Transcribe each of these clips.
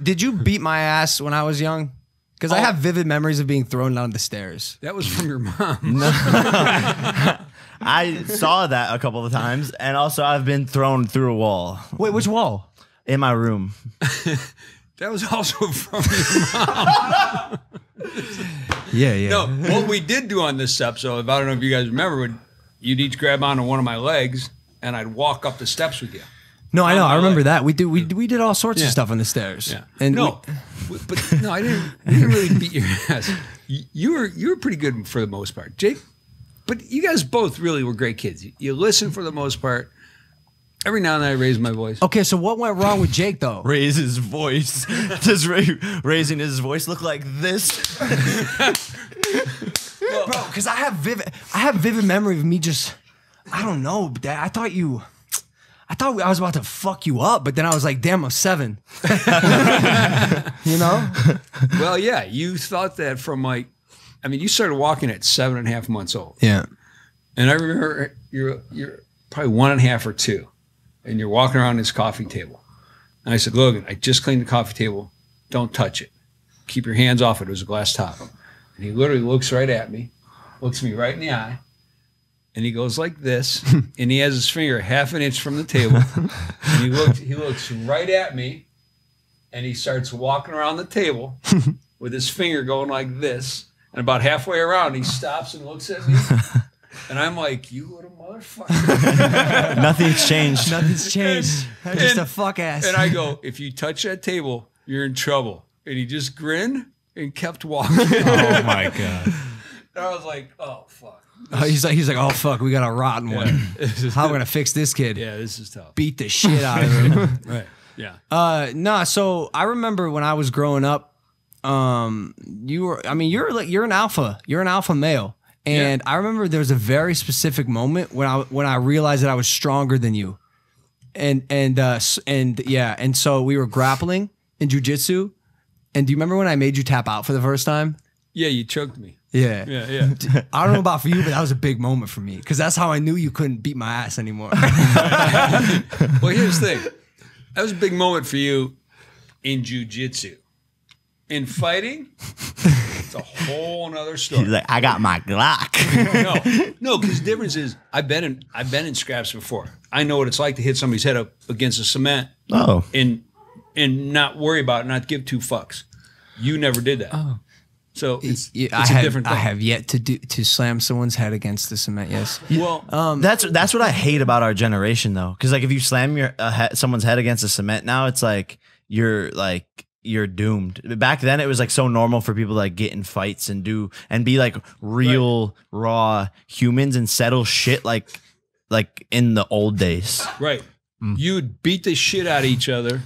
Did you beat my ass when I was young? Because I have vivid memories of being thrown down the stairs. That was from your mom. No. I saw that a couple of times, and also I've been thrown through a wall. Wait, which wall? In my room. That was also from your mom. Yeah. No, what we did do on this episode, I don't know if you guys remember, you'd each grab onto one of my legs, and I'd walk up the steps with you. No, I know. I remember that. We did all sorts of stuff on the stairs. Yeah. And but no, I didn't. We didn't really beat your ass. You were pretty good for the most part, Jake. But you guys both really were great kids. You listen for the most part. Every now and then I raise my voice. Okay, so what went wrong with Jake though? Raise his voice. Does raising his voice look like this? Bro, because I have vivid memory of me just, I don't know, Dad. I thought I was about to fuck you up, but then I was like, damn, I'm 7. You know? Well, yeah, you thought that from like, I mean, you started walking at 7.5 months old. Yeah. And I remember you're probably 1.5 or 2, and you're walking around this coffee table. And I said, Logan, I just cleaned the coffee table. Don't touch it. Keep your hands off it. It was a glass top. And he literally looks right at me, looks me right in the eye, and he goes like this, and he has his finger 1/2 inch from the table. And he looks right at me, and he starts walking around the table with his finger going like this. And about halfway around, he stops and looks at me. And I'm like, you little motherfucker. Nothing's changed. Nothing's changed. I'm just a fuck ass. And I go, if you touch that table, you're in trouble. And he just grinned and kept walking. Oh, my God. And I was like, oh, fuck. He's like, oh fuck, we got a rotten one. How are we gonna fix this kid? Yeah, this is tough. Beat the shit out of him. Right. Yeah. Nah. So I remember when I was growing up, you're an alpha male, and I remember there was a very specific moment when I realized that I was stronger than you, and so we were grappling in jiu-jitsu, and do you remember when I made you tap out for the first time? Yeah, you choked me. Yeah. Yeah. I don't know about for you, but that was a big moment for me because that's how I knew you couldn't beat my ass anymore. Well, here's the thing. That was a big moment for you in jiu-jitsu. In fighting, it's a whole nother story. He's like, I got my Glock. No, because the difference is I've been in scraps before. I know what it's like to hit somebody's head up against the cement. Oh. And not worry about it, not give 2 fucks. You never did that. Oh. So it's a different thing. I have yet to slam someone's head against the cement. Yes. Well, that's what I hate about our generation, though, because like if you slam someone's head against the cement now, it's like you're doomed. Back then, it was like so normal for people to like get in fights and be like real raw humans and settle shit like in the old days. Right. You'd beat the shit out of each other,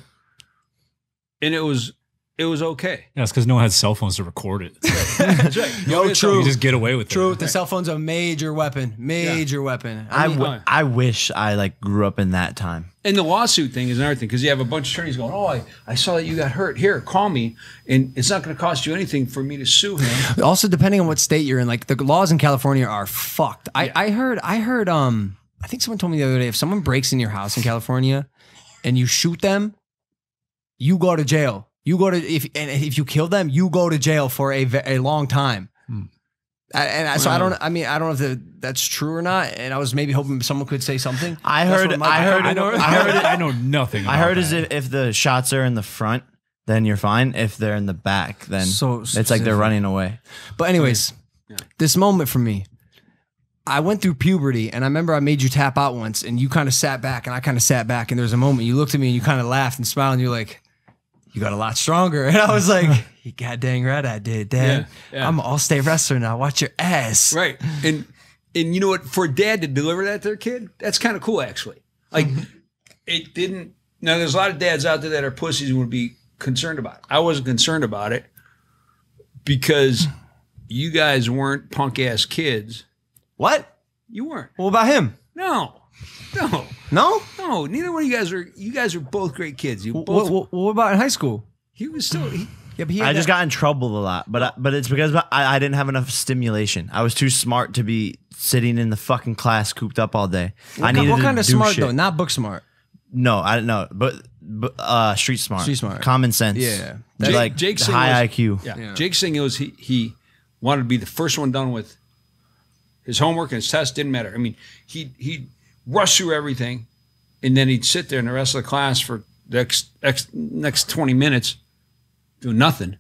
and it was okay. Yeah, it's because no one had cell phones to record it. That's right. Yo, true. You just get away with it. True. The cell phone's a major weapon. Major weapon. I wish I like grew up in that time. And the lawsuit thing is another thing because you have a bunch of attorneys going, "Oh, I saw that you got hurt. Here, call me, and it's not going to cost you anything for me to sue him." Also, depending on what state you're in, like the laws in California are fucked. Yeah. I heard. I think someone told me the other day if someone breaks in your house in California, and you shoot them, you go to jail. If you kill them, you go to jail for a long time. So I don't know if that's true or not. And I was maybe hoping someone could say something. I know nothing. I heard if the shots are in the front, then you're fine. If they're in the back, then it's like they're running away. But anyways, this moment for me, I went through puberty, and I remember I made you tap out once, and you kind of sat back, and I kind of sat back, and there was a moment you looked at me, and you kind of laughed and smiled, and you're like, you got a lot stronger. And I was like, you god dang right I did, Dad. Yeah. I'm an all-state wrestler now. Watch your ass. Right. And you know what? For dad to deliver that to their kid, that's kind of cool, actually. Like, it didn't... Now, there's a lot of dads out there that are pussies and would be concerned about it. I wasn't concerned about it because you guys weren't punk-ass kids. What? You weren't. What about him? No. No, neither one of you guys are. You guys are both great kids. You both. What about in high school? He was still. But I just got in trouble a lot, but it's because I didn't have enough stimulation. I was too smart to be sitting in the fucking class cooped up all day. What kind of smart though? Not book smart. No, I don't know, but street smart, common sense. Yeah, like Jake's high IQ. Yeah. Jake's thing was he wanted to be the first one done with his homework and his test. Didn't matter. I mean, he'd rush through everything, and then he'd sit there in the rest of the class for the next 20 minutes doing nothing,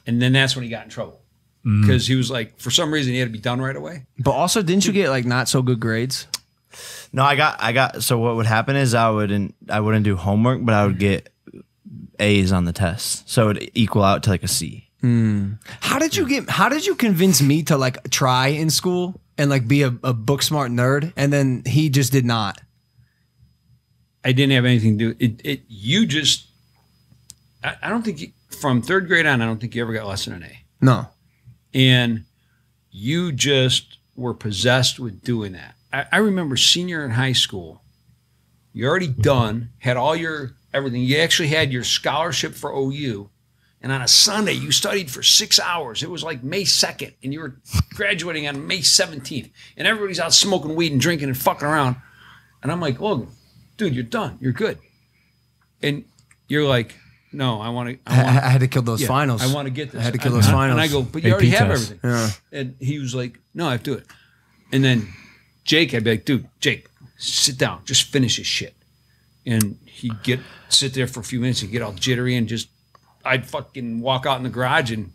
and then that's when he got in trouble because he was like, for some reason, he had to be done right away. But also, didn't you get like not so good grades? No, I got. So what would happen is I wouldn't do homework, but I would get A's on the test, so it would equal out to like a C. How did you convince me to like try in school and like be a book smart nerd, and then he just did not? I didn't have anything to do. You just. I don't think from third grade on, I don't think you ever got less than an A. No, and you just were possessed with doing that. I remember senior in high school, you're already done, had all your everything. You actually had your scholarship for OU. And on a Sunday, you studied for 6 hours. It was like May 2nd, and you were graduating on May 17th. And everybody's out smoking weed and drinking and fucking around. And I'm like, Logan, dude, you're done. You're good. And you're like, no, I had to kill those finals. I want to get this. I had to kill those finals. And I go, but you already have everything. Yeah. And he was like, no, I have to do it. And then Jake, I'd be like, dude, Jake, sit down. Just finish this shit. And he'd sit there for a few minutes and get all jittery and I'd fucking walk out in the garage and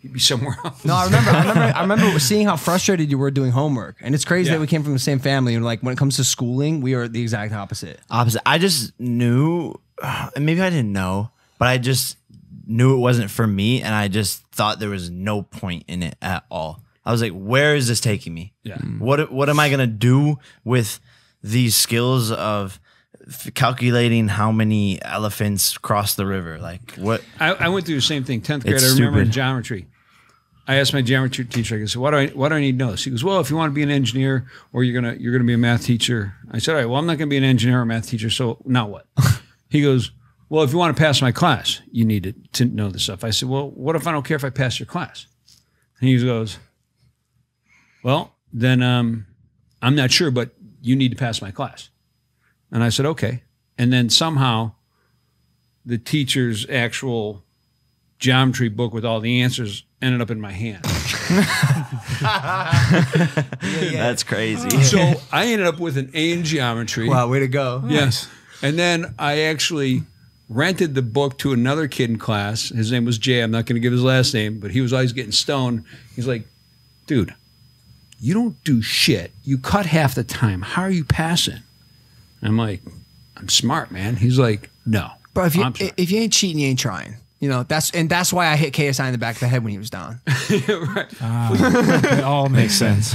he'd be somewhere else. No, I remember seeing how frustrated you were doing homework. And it's crazy that we came from the same family. And like when it comes to schooling, we are the exact opposite. I just knew, and maybe I didn't know, but I just knew it wasn't for me. And I just thought there was no point in it at all. I was like, where is this taking me? Yeah. What am I going to do with these skills of calculating how many elephants cross the river? Like what? I went through the same thing. 10th grade, I remember in geometry. I asked my geometry teacher, I said, what do I need to know this? He goes, well, if you want to be an engineer or you're gonna be a math teacher. I said, all right, well, I'm not gonna be an engineer or a math teacher, so now what? He goes, well, if you want to pass my class, you need to know this stuff. I said, well, what if I don't care if I pass your class? And he goes, well, then I'm not sure, but you need to pass my class. And I said, okay. And then somehow the teacher's actual geometry book with all the answers ended up in my hand. That's crazy. So I ended up with an A in geometry. Wow, way to go. Yes. And then I actually rented the book to another kid in class. His name was Jay. I'm not going to give his last name, but he was always getting stoned. He's like, dude, you don't do shit. You cut half the time. How are you passing? I'm like, I'm smart, man. He's like, no. Bro, if you ain't cheating, you ain't trying. You know, that's why I hit KSI in the back of the head when he was down. Right. It all makes sense.